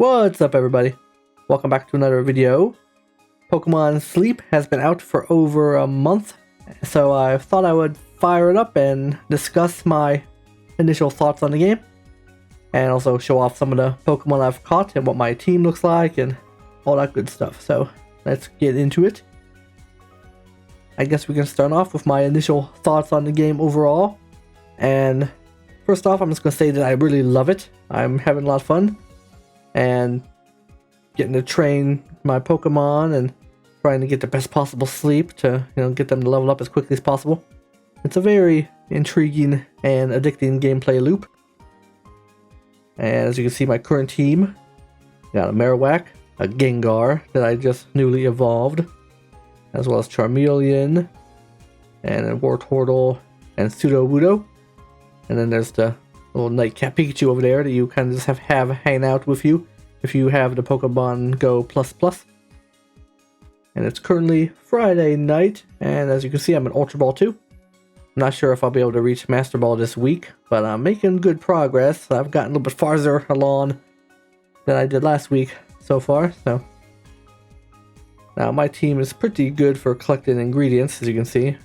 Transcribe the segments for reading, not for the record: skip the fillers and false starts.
What's up, everybody? Welcome back to another video. Pokemon Sleep has been out for over a month, so I thought I would fire it up and discuss my initial thoughts on the game, and also show off some of the Pokemon I've caught and what my team looks like and all that good stuff. So let's get into it. I guess we can start off with my initial thoughts on the game overall. And first off, I'm just going to say that I really love it. I'm having a lot of fun and getting to train my Pokemon and trying to get the best possible sleep to, get them to level up as quickly as possible. It's a very intriguing and addicting gameplay loop. And as you can see, my current team got a Marowak, a Gengar that I just newly evolved, as well as Charmeleon, and a Wartortle, and Sudowoodo. And then there's the little Nightcap Pikachu over there that you kind of just have hang out with you if you have the Pokemon Go++. And it's currently Friday night, and as you can see, I'm in Ultra Ball 2. I'm not sure if I'll be able to reach Master Ball this week, but I'm making good progress. I've gotten a little bit farther along than I did last week so far. So now my team is pretty good for collecting ingredients, as you can see.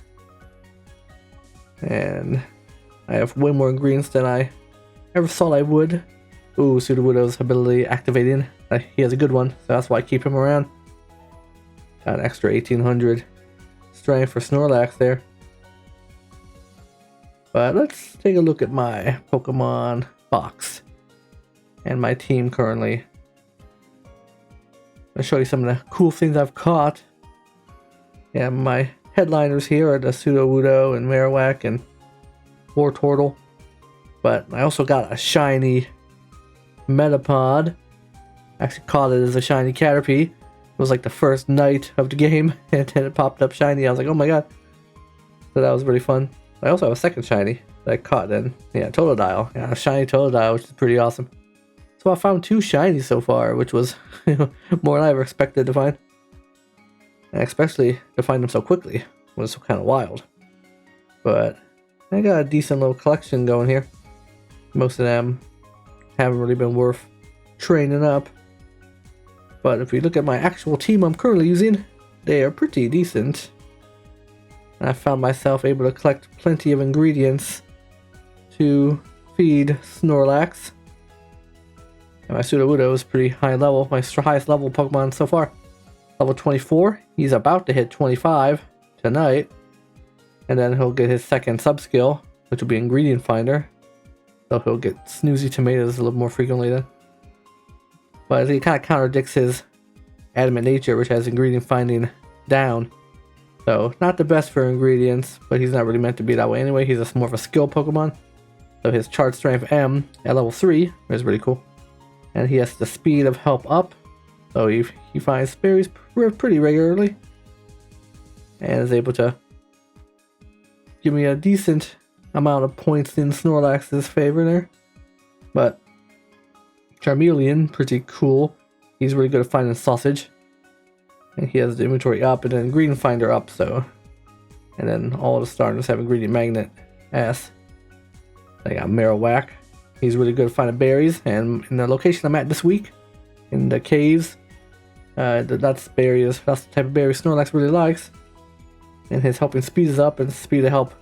And I have way more ingredients than I ever thought I would. Ooh, Sudowoodo's ability activating. He has a good one, so that's why I keep him around. Got an extra 1800 strength for Snorlax there. But let's take a look at my Pokemon box and my team currently. I'll show you some of the cool things I've caught. Yeah, my headliners here are the Sudowoodo and Marowak and Wartortle. But I also got a shiny Metapod. Actually caught it as a shiny Caterpie. It was like the first night of the game, and then it popped up shiny. I was like, oh my god. So that was really fun. I also have a second shiny that I caught then. Yeah, Totodile. Yeah, a shiny Totodile, which is pretty awesome. So I found 2 shinies so far, which was more than I ever expected to find. And especially to find them so quickly was kind of wild. But I got a decent little collection going here. Most of them haven't really been worth training up. But if we look at my actual team I'm currently using, they are pretty decent. And I found myself able to collect plenty of ingredients to feed Snorlax. And my Sudowoodo is pretty high level, my highest level Pokemon so far. Level 24, he's about to hit 25 tonight. And then he'll get his second sub-skill, which will be Ingredient Finder. So he'll get Snoozy Tomatoes a little more frequently then. But he kind of contradicts his Adamant Nature, which has Ingredient Finding down. So not the best for ingredients, but he's not really meant to be that way anyway. He's just more of a skill Pokemon. So his Charge Strength M at level 3 is really cool. And he has the Speed of Help up. So he finds berries pretty regularly. And is able to give me a decent amount of points in Snorlax's favor there. But Charmeleon, pretty cool. He's really good at finding sausage. And he has the inventory up and then Ingredient Finder up, so. And then all the starters have Ingredient Magnet S. I got Marowak. He's really good at finding berries. And in the location I'm at this week, in the caves, that's berries. That's the type of berry Snorlax really likes. And his helping speed is up, and speed of help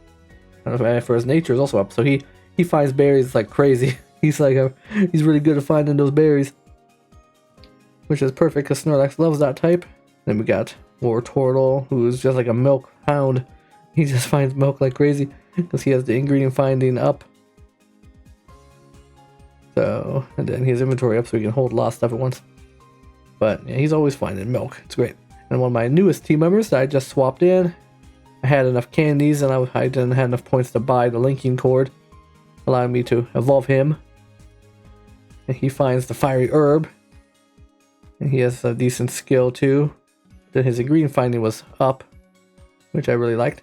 for his nature is also up. So he finds berries like crazy. He's really good at finding those berries, which is perfect because Snorlax loves that type. Then we got Wartortle, who's just like a milk hound. He just finds milk like crazy because he has the ingredient finding up. So, and then his inventory up so he can hold a lot of stuff at once. But yeah, he's always finding milk. It's great. And one of my newest team members that I just swapped in, I had enough candies and I didn't have enough points to buy the linking cord, allowing me to evolve him. And he finds the Fiery Herb. And he has a decent skill too. Then his ingredient finding was up, which I really liked.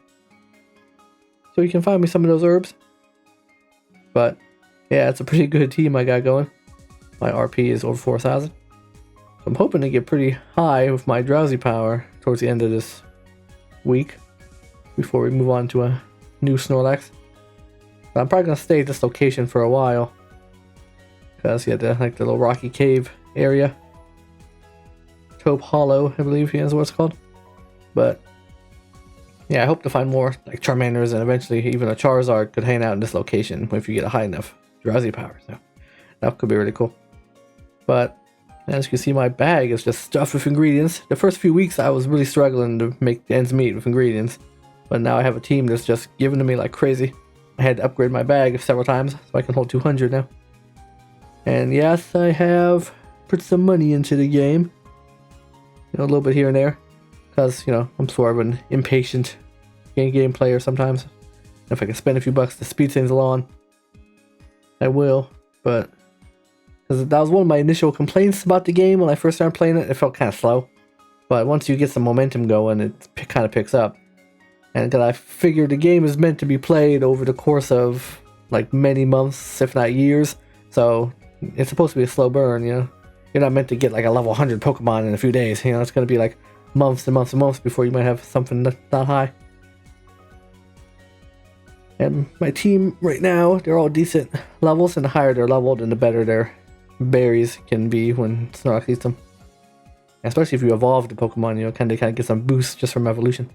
So you can find me some of those herbs. But yeah, it's a pretty good team I got going. My RP is over 4,000. So I'm hoping to get pretty high with my Drowsy power towards the end of this week, before we move on to a new Snorlax. But I'm probably going to stay at this location for a while. Because you had the little rocky cave area. Taupe Hollow, I believe is what it's called. But yeah, I hope to find more like Charmanders, and eventually even a Charizard could hang out in this location if you get a high enough drowsy power. So that could be really cool. But as you can see, my bag is just stuffed with ingredients. The first few weeks I was really struggling to make ends meet with ingredients, but now I have a team that's just giving to me like crazy. I had to upgrade my bag several times so I can hold 200 now. And yes, I have put some money into the game. You know, a little bit here and there. Because, you know, I'm sort of an impatient game player sometimes. If I can spend a few bucks to speed things along, I will. But because that was one of my initial complaints about the game when I first started playing it. It felt kind of slow. But once you get some momentum going, it kind of picks up. And because I figured the game is meant to be played over the course of like many months, if not years. So it's supposed to be a slow burn, you know. You're not meant to get like a level 100 Pokemon in a few days. You know, it's going to be like months and months and months before you might have something that high. And my team right now, they're all decent levels, and the higher they're leveled and the better their berries can be when Snorlax eats them. Especially if you evolve the Pokemon, you know, kind of get some boost just from evolution.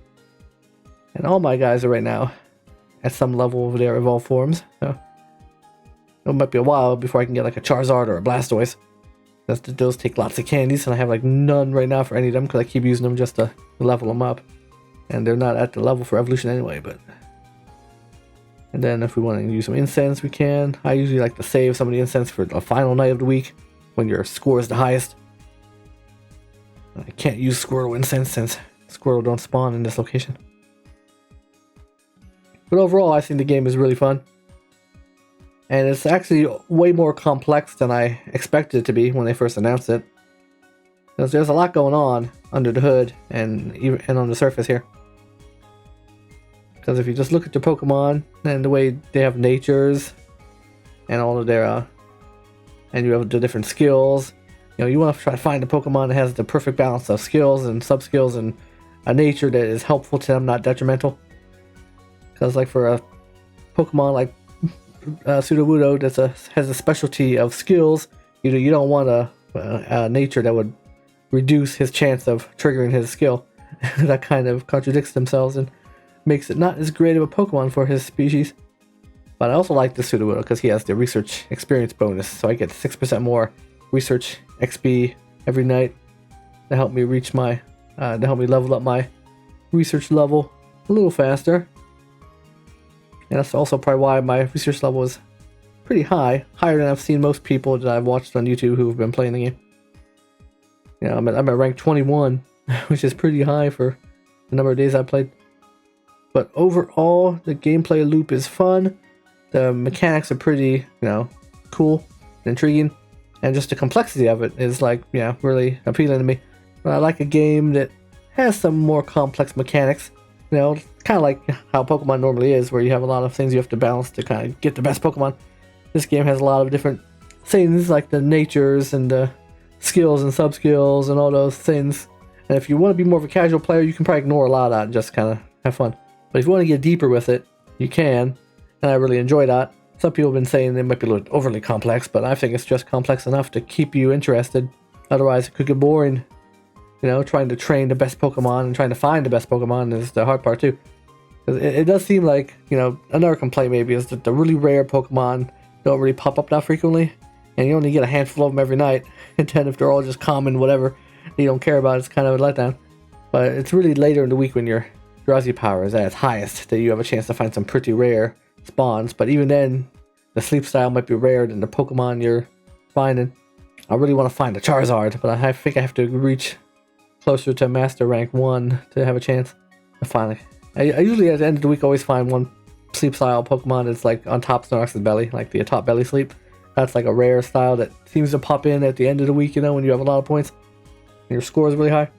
And all my guys are right now at some level of their evolved forms. So it might be a while before I can get like a Charizard or a Blastoise. Those take lots of candies, and I have like none right now for any of them because I keep using them just to level them up. And they're not at the level for evolution anyway, but... And then if we want to use some incense, we can. I usually like to save some of the incense for the final night of the week when your score is the highest. I can't use Squirtle incense since Squirtle don't spawn in this location. But overall, I think the game is really fun. And it's actually way more complex than I expected it to be when they first announced it. Because there's a lot going on under the hood and on the surface here. Because if you just look at your Pokemon and the way they have natures and all of their and you have the different skills, you know, you want to try to find a Pokemon that has the perfect balance of skills and sub-skills and a nature that is helpful to them, not detrimental. Because like for a Pokemon like Sudowoodo that has a specialty of skills, you don't want a nature that would reduce his chance of triggering his skill. That kind of contradicts themselves and makes it not as great of a Pokemon for his species. But I also like the Sudowoodo because he has the research experience bonus, so I get 6% more research XP every night to help me reach my to help me level up my research level a little faster. And that's also probably why my research level is pretty high, higher than I've seen most people that I've watched on YouTube who've been playing the game. You know, I'm at rank 21, which is pretty high for the number of days I played. But overall, the gameplay loop is fun. The mechanics are pretty, you know, cool and intriguing. And just the complexity of it is like, yeah, really appealing to me. But I like a game that has some more complex mechanics. You know, kind of like how Pokemon normally is, where you have a lot of things you have to balance to kind of get the best Pokemon. This game has a lot of different things, like the natures and the skills and sub-skills and all those things. And if you want to be more of a casual player, you can probably ignore a lot of that and just kind of have fun. But if you want to get deeper with it, you can. And I really enjoy that. Some people have been saying it might be a little overly complex, but I think it's just complex enough to keep you interested. Otherwise, it could get boring. You know, trying to train the best Pokemon and trying to find the best Pokemon is the hard part too. It does seem like, you know, another complaint maybe is that the really rare Pokemon don't really pop up that frequently. And you only get a handful of them every night. And then if they're all just common, whatever, you don't care about, it's kind of a letdown. But it's really later in the week when your drowsy power is at its highest that you have a chance to find some pretty rare spawns. But even then, the sleep style might be rarer than the Pokemon you're finding. I really want to find a Charizard, but I think I have to reach closer to Master Rank 1 to have a chance to find it. I usually at the end of the week always find one sleep style Pokemon that's like on top of Snorlax's belly, like the top belly sleep. That's like a rare style that seems to pop in at the end of the week, you know, when you have a lot of points and your score is really high.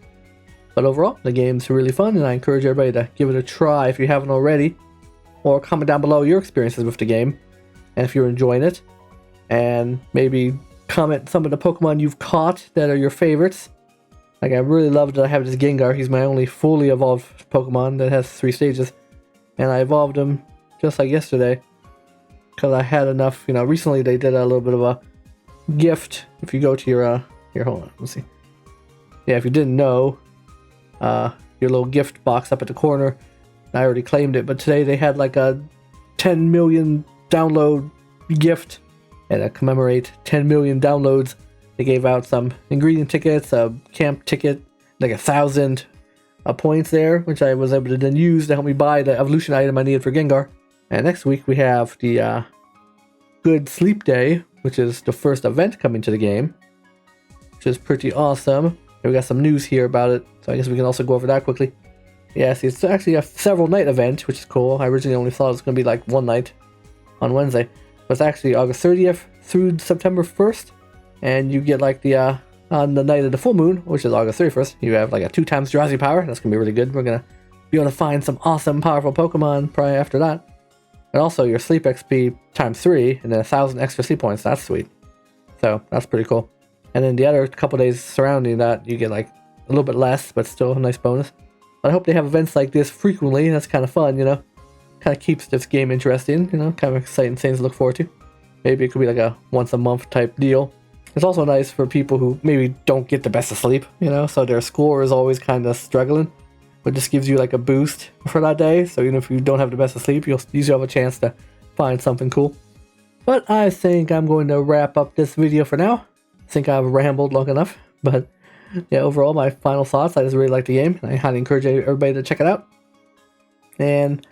But overall, the game's really fun, and I encourage everybody to give it a try if you haven't already, or comment down below your experiences with the game and if you're enjoying it, and maybe comment some of the Pokemon you've caught that are your favorites. Like, I really love that I have this Gengar. He's my only fully evolved Pokemon that has 3 stages. And I evolved him just like yesterday. Because I had enough, you know, recently they did a little bit of a gift. If you go to your Here, hold on. Let's see. Yeah, if you didn't know, your little gift box up at the corner, I already claimed it, but today they had like a 10 million download gift, and to commemorate 10 million downloads, they gave out some ingredient tickets, a camp ticket, like 1,000 points there, which I was able to then use to help me buy the evolution item I needed for Gengar. And next week we have the Good Sleep Day, which is the first event coming to the game, which is pretty awesome. And we got some news here about it, so I guess we can also go over that quickly. Yeah, see, it's actually a several night event, which is cool. I originally only thought it was going to be like one night on Wednesday, but it's actually August 30th through September 1st, and you get like the on the night of the full moon, which is August 31st, you have like a 2 times Jirazi power. That's going to be really good. We're going to be able to find some awesome, powerful Pokemon probably after that. And also your sleep XP times 3, and then 1,000 extra sleep points. That's sweet. So that's pretty cool. And then the other couple days surrounding that, you get like a little bit less, but still a nice bonus. But I hope they have events like this frequently. That's kind of fun, you know. Kind of keeps this game interesting, you know. Kind of exciting things to look forward to. Maybe it could be like a once a month type deal. It's also nice for people who maybe don't get the best of sleep, you know, so their score is always kind of struggling. But just gives you like a boost for that day. So even if you don't have the best of sleep, you'll usually have a chance to find something cool. But I think I'm going to wrap up this video for now. I think I've rambled long enough. But yeah, overall, my final thoughts, I just really like the game. I highly encourage everybody to check it out. And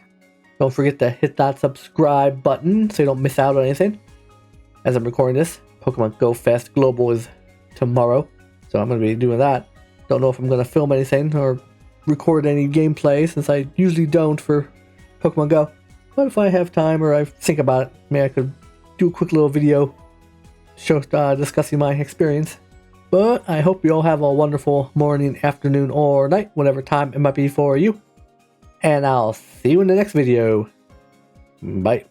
don't forget to hit that subscribe button so you don't miss out on anything. As I'm recording this, Pokemon Go Fest Global is tomorrow, so I'm going to be doing that. Don't know if I'm going to film anything or record any gameplay, since I usually don't for Pokemon Go. But if I have time or I think about it, maybe I could do a quick little video discussing my experience. But I hope you all have a wonderful morning, afternoon, or night, whatever time it might be for you. And I'll see you in the next video. Bye.